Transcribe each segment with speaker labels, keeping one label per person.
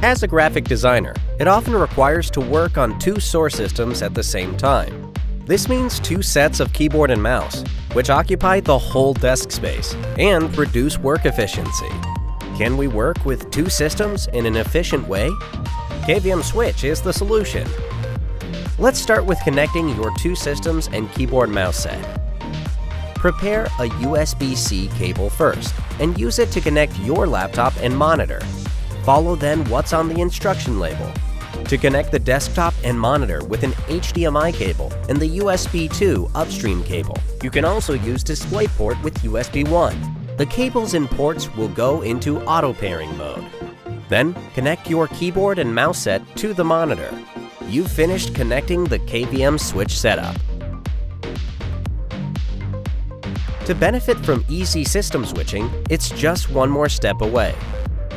Speaker 1: As a graphic designer, it often requires to work on two source systems at the same time. This means two sets of keyboard and mouse, which occupy the whole desk space and reduce work efficiency. Can we work with two systems in an efficient way? KVM Switch is the solution. Let's start with connecting your two systems and keyboard mouse set. Prepare a USB-C cable first and use it to connect your laptop and monitor. Follow then what's on the instruction label. To connect the desktop and monitor with an HDMI cable and the USB 2 upstream cable. You can also use DisplayPort with USB 1. The cables and ports will go into auto pairing mode. Then connect your keyboard and mouse set to the monitor. You've finished connecting the KVM Switch setup. To benefit from easy system switching, it's just one more step away.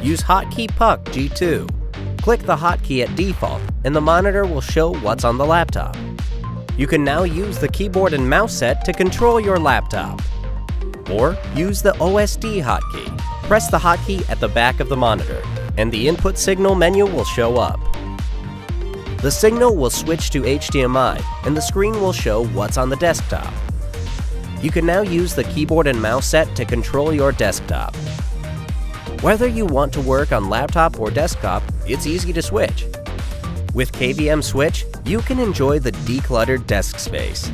Speaker 1: Use hotkey Puck G2. Click the hotkey at default and the monitor will show what's on the laptop. You can now use the keyboard and mouse set to control your laptop. Or use the OSD hotkey. Press the hotkey at the back of the monitor and the input signal menu will show up. The signal will switch to HDMI and the screen will show what's on the desktop. You can now use the keyboard and mouse set to control your desktop. Whether you want to work on laptop or desktop, it's easy to switch. With KVM Switch, you can enjoy the decluttered desk space.